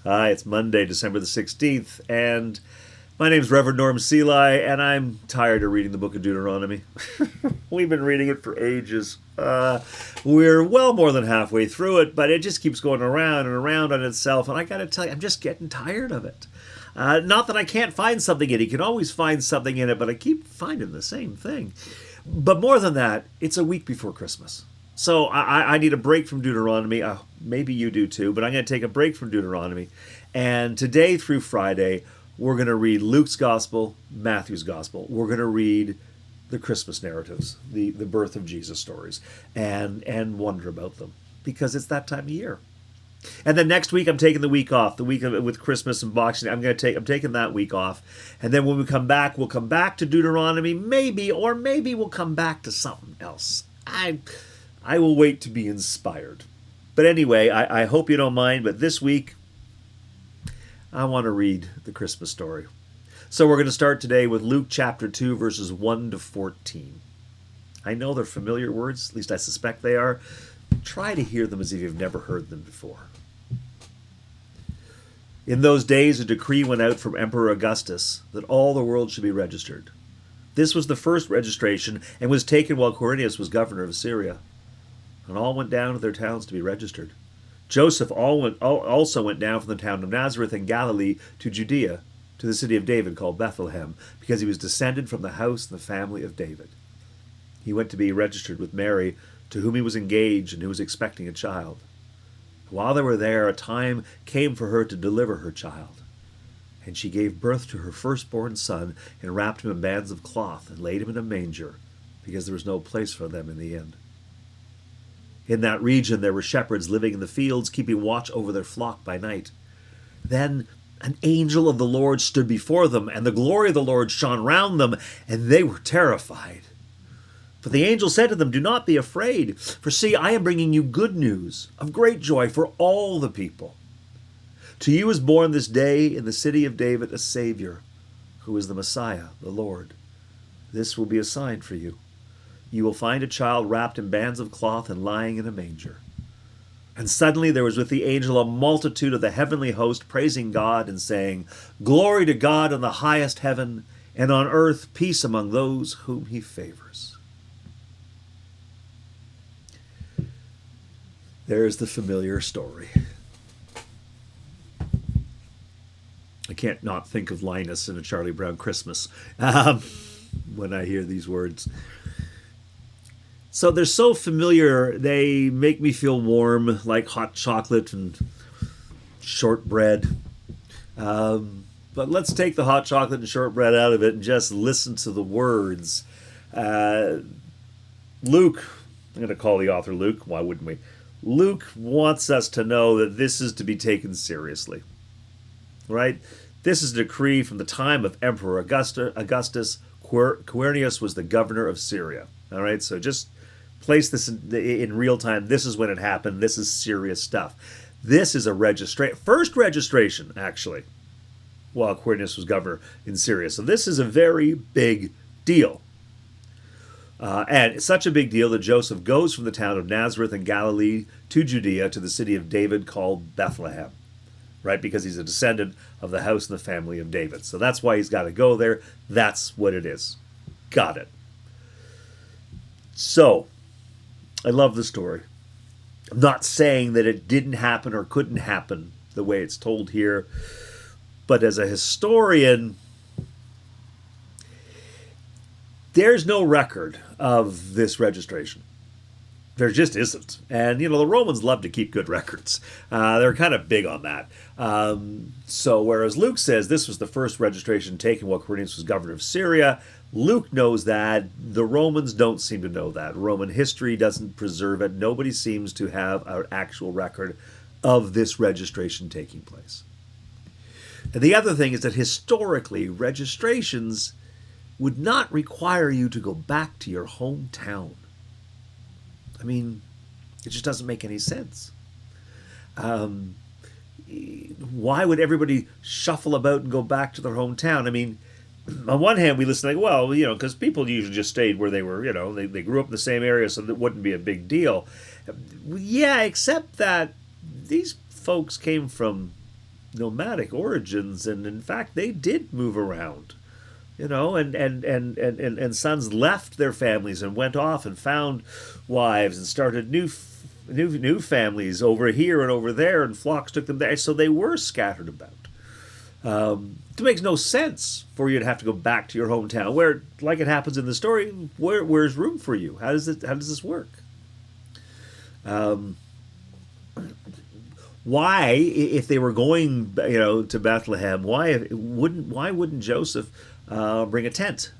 Hi, it's Monday, December the 16th, and my name's Reverend Norm Seli, and I'm tired of reading the book of Deuteronomy. We've been reading it for ages. We're well more than halfway through it, but it just keeps going around and around on itself, and I gotta tell you, I'm just getting tired of it. Not that I can't find something in it. You can always find something in it, but I keep finding the same thing. But more than that, it's a week before Christmas. So I need a break from Deuteronomy. Maybe you do too, but I'm going to take a break from Deuteronomy. And today through Friday, we're going to read Luke's Gospel, Matthew's Gospel. We're going to read the Christmas narratives, the birth of Jesus stories, and wonder about them because it's that time of year. And then next week I'm taking the week off, the week with Christmas and Boxing Day. I'm taking that week off, and then when we come back, we'll come back to Deuteronomy, maybe we'll come back to something else. I will wait to be inspired. But anyway, I hope you don't mind, but this week I want to read the Christmas story. So we're going to start today with Luke chapter 2, verses 1 to 14. I know they're familiar words, at least I suspect they are. Try to hear them as if you've never heard them before. In those days, a decree went out from Emperor Augustus that all the world should be registered. This was the first registration and was taken while Quirinius was governor of Syria. And all went down to their towns to be registered. Joseph also went down from the town of Nazareth in Galilee to Judea, to the city of David called Bethlehem, because he was descended from the house and the family of David. He went to be registered with Mary, to whom he was engaged and who was expecting a child. While they were there, a time came for her to deliver her child. And she gave birth to her firstborn son and wrapped him in bands of cloth and laid him in a manger, because there was no place for them in the inn. In that region there were shepherds living in the fields, keeping watch over their flock by night. Then an angel of the Lord stood before them, and the glory of the Lord shone round them, and they were terrified. But the angel said to them, "Do not be afraid, for see, I am bringing you good news of great joy for all the people. To you is born this day in the city of David a Savior, who is the Messiah, the Lord. This will be a sign for you. You will find a child wrapped in bands of cloth and lying in a manger." And suddenly there was with the angel a multitude of the heavenly host praising God and saying, "Glory to God in the highest heaven, and on earth peace among those whom he favors." There's the familiar story. I can't not think of Linus in A Charlie Brown Christmas when I hear these words. So they're so familiar, they make me feel warm, like hot chocolate and shortbread. But let's take the hot chocolate and shortbread out of it and just listen to the words. Luke, I'm going to call the author Luke, why wouldn't we? Luke wants us to know that this is to be taken seriously, right? This is a decree from the time of Emperor Augustus. Quirinius was the governor of Syria. All right, so just place this in real time. This is when it happened. This is serious stuff. This is a first registration, actually, while Quirinius was governor in Syria. So this is a very big deal. And it's such a big deal that Joseph goes from the town of Nazareth in Galilee to Judea to the city of David called Bethlehem, right? Because he's a descendant of the house and the family of David. So that's why he's got to go there. That's what it is. Got it. So, I love the story. I'm not saying that it didn't happen or couldn't happen the way it's told here, but as a historian, there's no record of this registration. There just isn't. And, the Romans love to keep good records. They're kind of big on that. So whereas Luke says this was the first registration taken while Quirinius was governor of Syria, Luke knows that. The Romans don't seem to know that. Roman history doesn't preserve it. Nobody seems to have an actual record of this registration taking place. And the other thing is that historically, registrations would not require you to go back to your hometown. I mean, it just doesn't make any sense. Why would everybody shuffle about and go back to their hometown? I mean, on one hand, we listen like, well, because people usually just stayed where they were, they grew up in the same area, so that wouldn't be a big deal. Yeah, except that these folks came from nomadic origins, and in fact, they did move around. And sons left their families and went off and found wives and started new families over here and over there, and flocks took them there. So they were scattered about. It makes no sense for you to have to go back to your hometown, where, like it happens in the story, where's room for you? How does this work? Why, if they were going, to Bethlehem, why wouldn't Joseph bring a tent?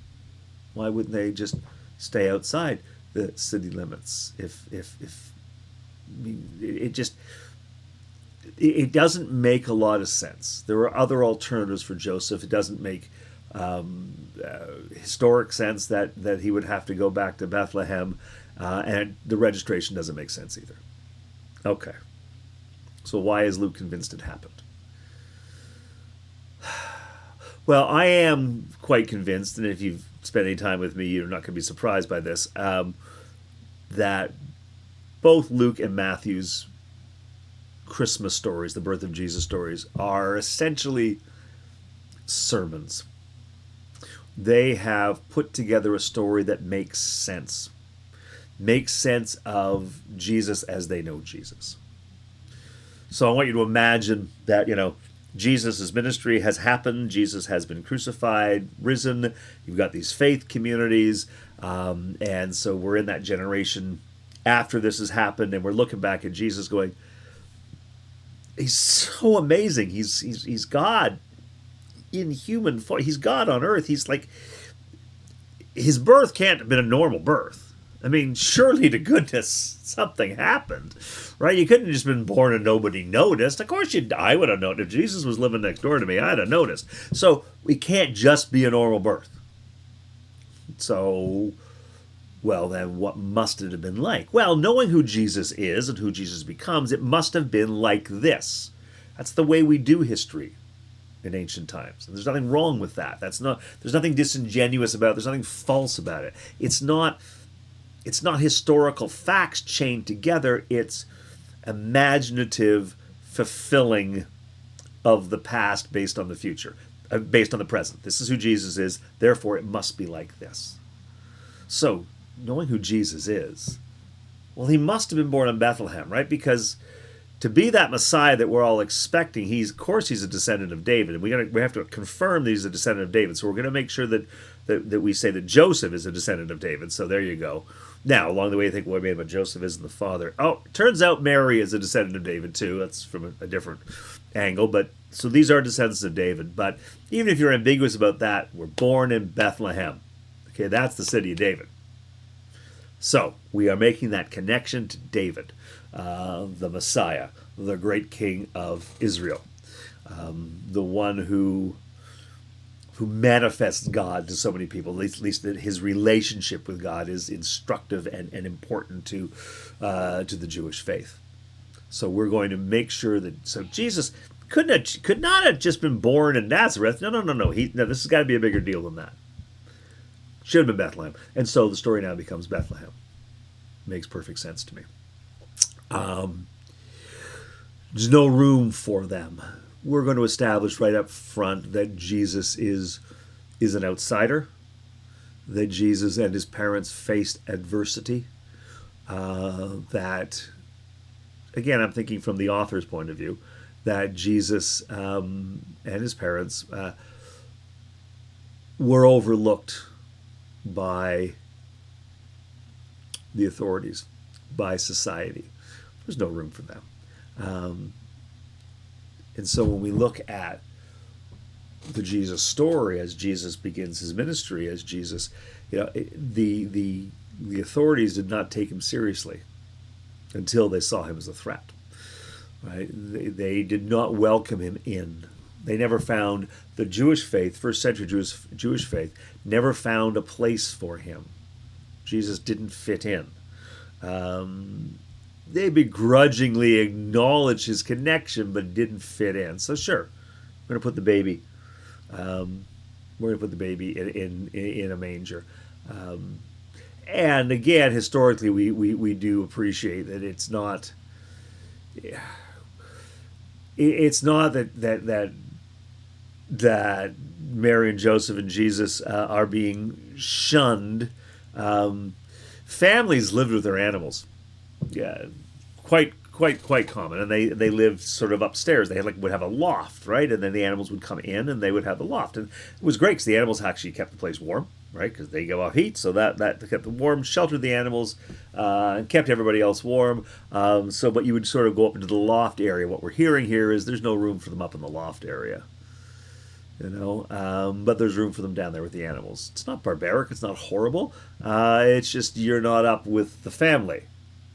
Why wouldn't they just stay outside the city limits? It doesn't make a lot of sense. There are other alternatives for Joseph. It doesn't make historic sense that he would have to go back to Bethlehem, and the registration doesn't make sense either. Okay. So why is Luke convinced it happened? Well, I am quite convinced, and if you've spent any time with me, you're not going to be surprised by this, that both Luke and Matthew's Christmas stories, the birth of Jesus stories, are essentially sermons. They have put together a story that makes sense of Jesus as they know Jesus. So I want you to imagine that, Jesus' ministry has happened. Jesus has been crucified, risen. You've got these faith communities. And so we're in that generation after this has happened, and we're looking back at Jesus going, he's so amazing. He's God in human form. He's God on earth. He's like, his birth can't have been a normal birth. I mean, surely to goodness something happened, right? You couldn't have just been born and nobody noticed. Of course I would have noticed. If Jesus was living next door to me, I'd have noticed. So it can't just be a normal birth. So, well, then what must it have been like? Well, knowing who Jesus is and who Jesus becomes, it must have been like this. That's the way we do history in ancient times. And there's nothing wrong with that. There's nothing disingenuous about it. There's nothing false about it. It's not historical facts chained together. It's imaginative fulfilling of the past based on the future, based on the present. This is who Jesus is, therefore it must be like this. So, knowing who Jesus is, well, he must have been born in Bethlehem, right? Because to be that Messiah that we're all expecting, of course he's a descendant of David, and we have to confirm that he's a descendant of David. So we're going to make sure that we say that Joseph is a descendant of David. So there you go. Now, along the way, you think, well, maybe Joseph isn't the father. Oh, turns out Mary is a descendant of David too. That's from a different angle. But so these are descendants of David. But even if you're ambiguous about that, we're born in Bethlehem. Okay, that's the city of David. So we are making that connection to David, the Messiah, the great king of Israel, the one who manifests God to so many people. At least that his relationship with God is instructive and important to the Jewish faith. So we're going to make sure that Jesus could not have just been born in Nazareth. No. This has got to be a bigger deal than that. Should have been Bethlehem. And so the story now becomes Bethlehem. Makes perfect sense to me. There's no room for them. We're going to establish right up front that Jesus is an outsider, that Jesus and his parents faced adversity, that, again, I'm thinking from the author's point of view, that Jesus and his parents were overlooked by the authorities, by society. There's no room for them. And so when we look at the Jesus story, as Jesus begins his ministry, as Jesus, the authorities did not take him seriously until they saw him as a threat. Right? They did not welcome him in. They never found the Jewish faith, first century Jewish faith, never found a place for him. Jesus didn't fit in. They begrudgingly acknowledged his connection, but didn't fit in. So sure, we're going to put the baby. In a manger. And again, historically, we do appreciate that it's not. it's not that Mary and Joseph and Jesus are being shunned. Families lived with their animals. Yeah, quite common, and they lived sort of upstairs. They would have a loft, right, and then the animals would come in, and they would have the loft, and it was great because the animals actually kept the place warm, right, because they go off heat, so that kept them warm, sheltered the animals, and kept everybody else warm. But you would sort of go up into the loft area. What we're hearing here is there's no room for them up in the loft area. But there's room for them down there with the animals. It's not barbaric. It's not horrible. It's just you're not up with the family.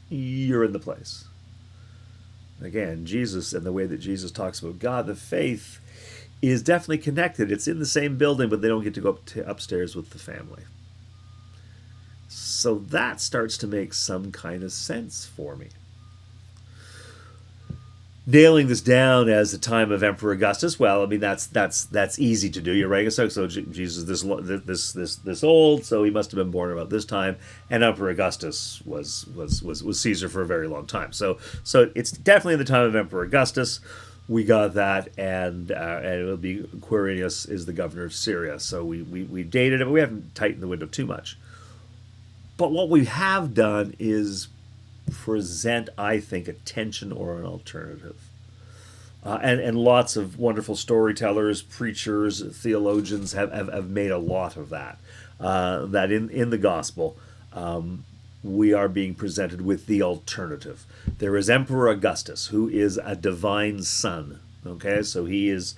You're in the place. Again, Jesus and the way that Jesus talks about God, the faith is definitely connected. It's in the same building, but they don't get to go up to upstairs with the family. So that starts to make some kind of sense for me. Nailing this down as the time of Emperor Augustus, well, I mean that's easy to do. You're right. So Jesus this old, so he must have been born about this time, and Emperor Augustus was Caesar for a very long time. So it's definitely the time of Emperor Augustus. We got that, and it will be Quirinius is the governor of Syria. So we dated it, but we haven't tightened the window too much. But what we have done is present, I think, a tension or an alternative. And lots of wonderful storytellers, preachers, theologians have made a lot of that. That in the gospel, we are being presented with the alternative. There is Emperor Augustus, who is a divine son. Okay, so he is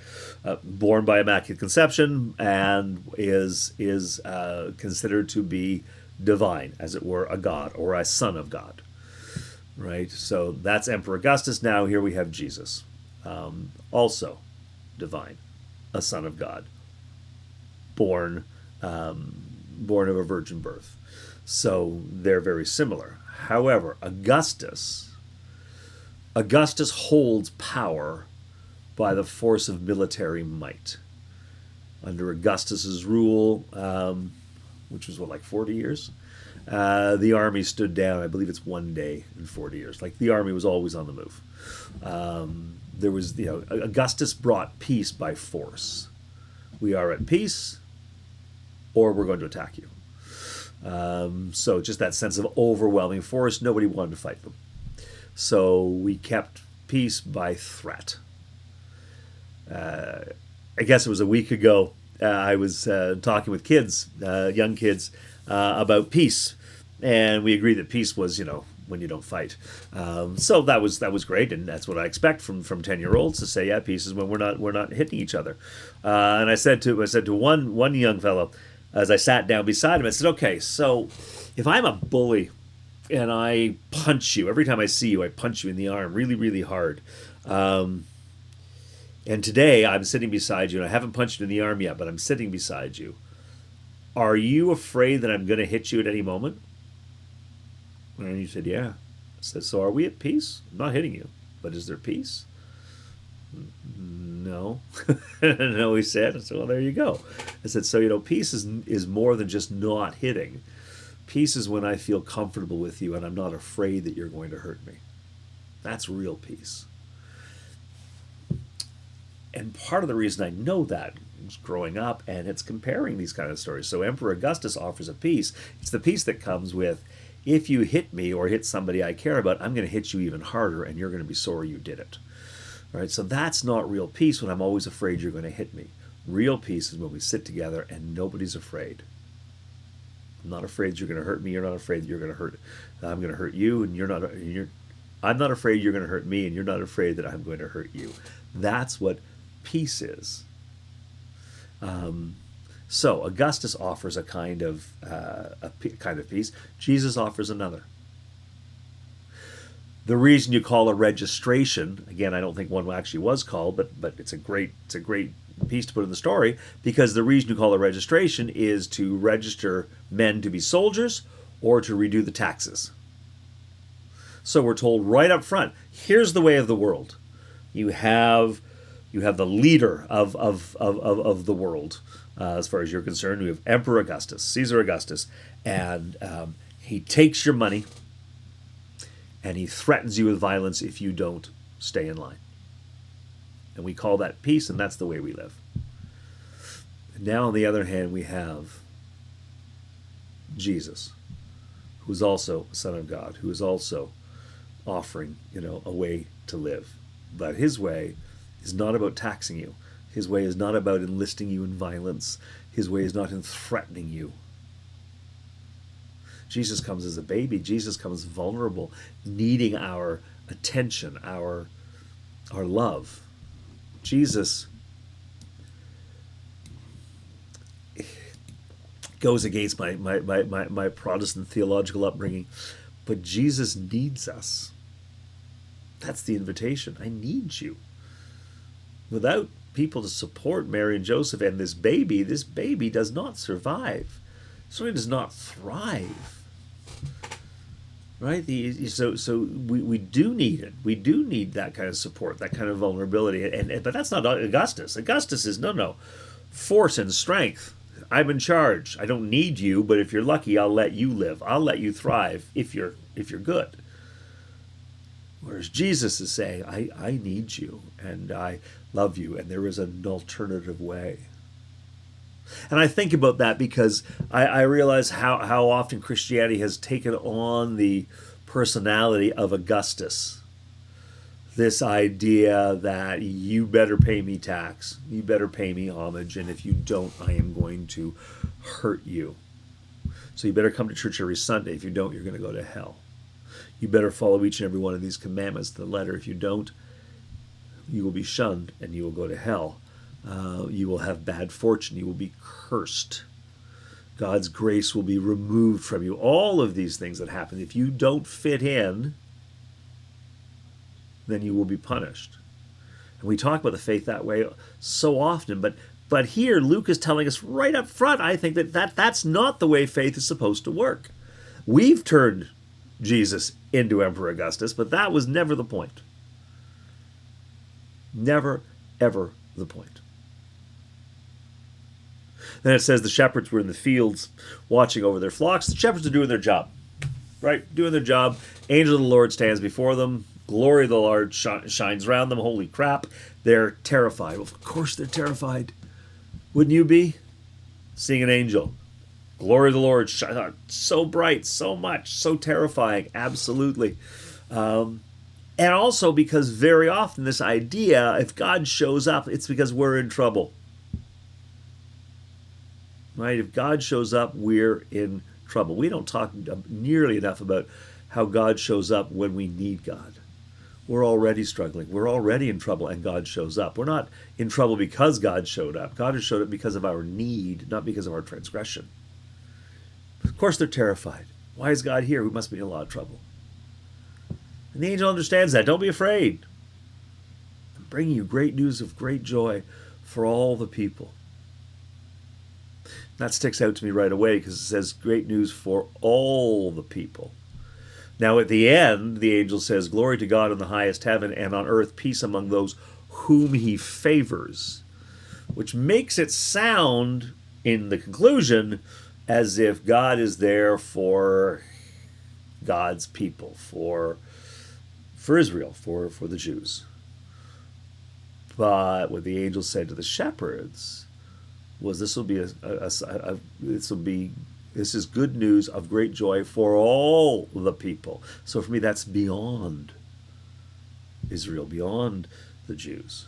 born by immaculate conception and is considered to be divine, as it were, a god or a son of God. Right, so that's Emperor Augustus. Now here we have Jesus, also divine, a son of God, born of a virgin birth. So they're very similar. However, Augustus holds power by the force of military might. Under Augustus's rule, which was like 40 years. The army stood down, I believe it's 1 day in 40 years. Like the army was always on the move. There was, Augustus brought peace by force. We are at peace, or we're going to attack you. So just that sense of overwhelming force, nobody wanted to fight them. So we kept peace by threat. I guess it was a week ago, I was talking with kids, young kids, about peace. And we agreed that peace was, when you don't fight. So that was great, and that's what I expect from 10-year-olds to say, yeah, peace is when we're not hitting each other. And I said to one young fellow, as I sat down beside him, I said, okay, so if I'm a bully and I punch you every time I see you, I punch you in the arm really, really hard. And today I'm sitting beside you, and I haven't punched you in the arm yet, but I'm sitting beside you. Are you afraid that I'm going to hit you at any moment? And he said, yeah. I said, so are we at peace? I'm not hitting you, but is there peace? No. No, he said. I said, well, there you go. I said, so, peace is more than just not hitting. Peace is when I feel comfortable with you and I'm not afraid that you're going to hurt me. That's real peace. And part of the reason I know that is growing up, and it's comparing these kind of stories. So Emperor Augustus offers a peace. It's the peace that comes with, if you hit me or hit somebody I care about, I'm going to hit you even harder, and you're going to be sorry you did it. All right, so that's not real peace when I'm always afraid you're going to hit me. Real peace is when we sit together and nobody's afraid. I'm not afraid you're going to hurt me. You're not afraid that you're going to hurt. I'm going to hurt you, and I'm not afraid you're going to hurt me, and you're not afraid that I'm going to hurt you. That's what peace is. So Augustus offers a kind of peace. Jesus offers another. The reason you call a registration, again, I don't think one actually was called, but it's a great piece to put in the story, because the reason you call a registration is to register men to be soldiers or to redo the taxes. So we're told right up front, here's the way of the world. You have the leader of the world, as far as you're concerned. We have Emperor Augustus, Caesar Augustus, and he takes your money, and he threatens you with violence if you don't stay in line. And we call that peace, and that's the way we live. And now, on the other hand, we have Jesus, who is also Son of God, who is also offering, a way to live. But his way is not about taxing you. His way is not about enlisting you in violence. His way is not in threatening you. Jesus comes as a baby. Jesus comes vulnerable, needing our attention, our love. Jesus goes against my Protestant theological upbringing, but Jesus needs us. That's the invitation. I need you. Without people to support Mary and Joseph and this baby does not survive. Certainly does not thrive. Right? So we do need it. We do need that kind of support, that kind of vulnerability. But that's not Augustus. Augustus is no force and strength. I'm in charge. I don't need you, but if you're lucky, I'll let you live. I'll let you thrive if you're good. Whereas Jesus is saying, I need you and I love you, and there is an alternative way. And I think about that because I realize how often Christianity has taken on the personality of Augustus. This idea that you better pay me tax, you better pay me homage, and if you don't, I am going to hurt you. So you better come to church every Sunday. If you don't, you're going to go to hell. You better follow each and every one of these commandments to the letter. If you don't, you will be shunned and you will go to hell. You will have bad fortune. You will be cursed. God's grace will be removed from you. All of these things that happen. If you don't fit in, then you will be punished. And we talk about the faith that way so often, but here Luke is telling us right up front, I think, that's not the way faith is supposed to work. We've turned Jesus into Emperor Augustus, but that was never the point. Never, ever the point. Then it says the shepherds were in the fields watching over their flocks. The shepherds are doing their job, right? Doing their job. Angel of the Lord stands before them. Glory of the Lord shines around them. Holy crap. They're terrified. Well, of course they're terrified. Wouldn't you be? Seeing an angel. Glory of the Lord shines on. So bright, so much, so terrifying. Absolutely. And also because very often this idea, if God shows up, it's because we're in trouble. Right? If God shows up, we're in trouble. We don't talk nearly enough about how God shows up when we need God. We're already struggling. We're already in trouble, and God shows up. We're not in trouble because God showed up. God has showed up because of our need, not because of our transgression. Of course they're terrified. Why is God here? We must be in a lot of trouble. And the angel understands that. Don't be afraid. I'm bringing you great news of great joy for all the people. That sticks out to me right away because it says great news for all the people. Now at the end, the angel says, glory to God in the highest heaven, and on earth peace among those whom he favors, which makes it sound, in the conclusion, as if God is there for God's people, for Israel, for the Jews. But what the angel said to the shepherds was, this is good news of great joy for all the people. So for me, that's beyond Israel, beyond the Jews.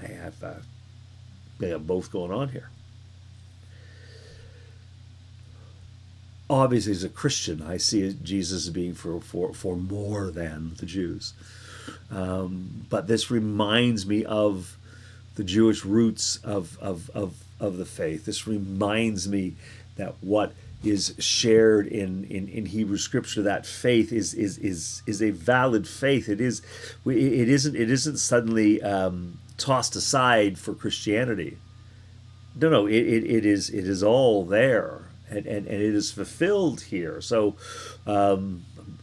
They have both going on here. Obviously, as a Christian, I see Jesus as being for more than the Jews. But this reminds me of the Jewish roots of the faith. This reminds me that what is shared in Hebrew Scripture, that faith is a valid faith. It isn't suddenly tossed aside for Christianity. No, it is all there, and it is fulfilled here. So,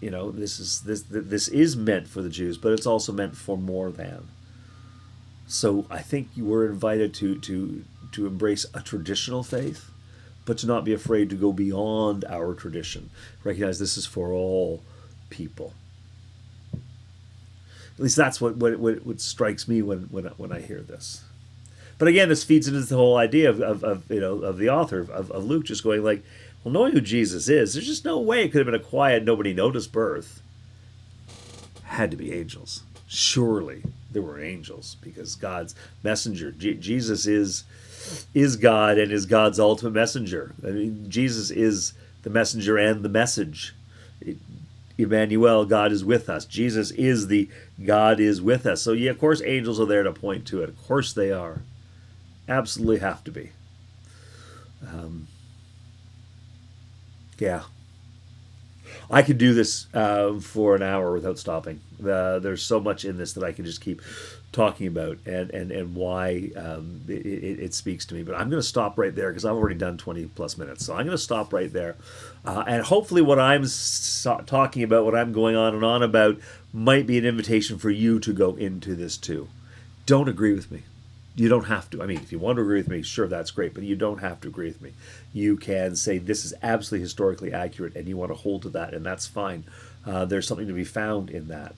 this is meant for the Jews, but it's also meant for more than. So I think you were invited to embrace a traditional faith, but to not be afraid to go beyond our tradition. Recognize this is for all people. At least that's what strikes me when I hear this. But again, this feeds into the whole idea of the author of Luke just going like, well, knowing who Jesus is, there's just no way it could have been a quiet, nobody noticed birth. Had to be angels. Surely there were angels because God's messenger. Jesus is God and is God's ultimate messenger. I mean, Jesus is the messenger and the message. Emmanuel, God is with us. Jesus is the God is with us. So yeah, of course angels are there to point to it. Of course they are. Absolutely have to be. Yeah. I could do this for an hour without stopping. There's so much in this that I can just keep talking about and why it speaks to me. But I'm going to stop right there because I've already done 20 plus minutes. So I'm going to stop right there. And hopefully what I'm talking about, what I'm going on and on about, might be an invitation for you to go into this too. Don't agree with me. You don't have to. I mean, if you want to agree with me, sure, that's great, but you don't have to agree with me. You can say this is absolutely historically accurate and you want to hold to that, and that's fine. There's something to be found in that.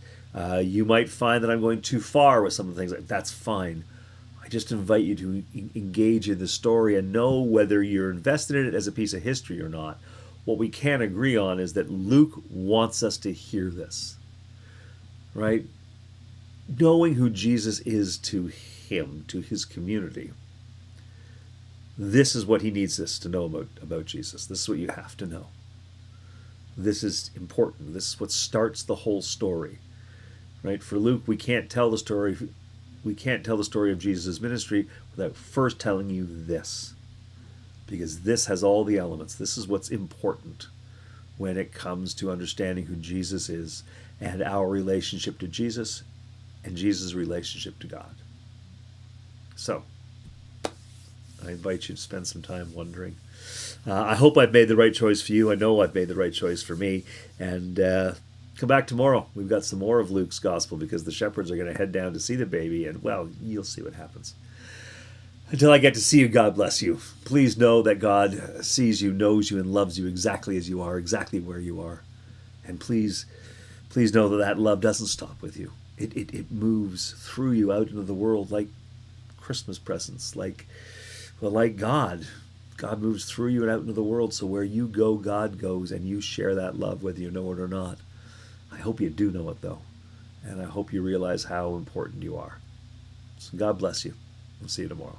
You might find that I'm going too far with some of the things. That's fine. I just invite you to engage in the story and know whether you're invested in it as a piece of history or not. What we can agree on is that Luke wants us to hear this, right? Knowing who Jesus is to him, to his community. This is what he needs us to know about Jesus. This is what you have to know. This is important. This is what starts the whole story. Right? For Luke, we can't tell the story of Jesus' ministry without first telling you this. Because this has all the elements. This is what's important when it comes to understanding who Jesus is and our relationship to Jesus and Jesus' relationship to God. So, I invite you to spend some time wondering. I hope I've made the right choice for you. I know I've made the right choice for me. And come back tomorrow. We've got some more of Luke's gospel because the shepherds are going to head down to see the baby. And, well, you'll see what happens. Until I get to see you, God bless you. Please know that God sees you, knows you, and loves you exactly as you are, exactly where you are. And please know that that love doesn't stop with you. It moves through you out into the world like Christmas presents, like God. God moves through you and out into the world, so where you go, God goes, and you share that love whether you know it or not. I hope you do know it, though, and I hope you realize how important you are. So God bless you. We'll see you tomorrow.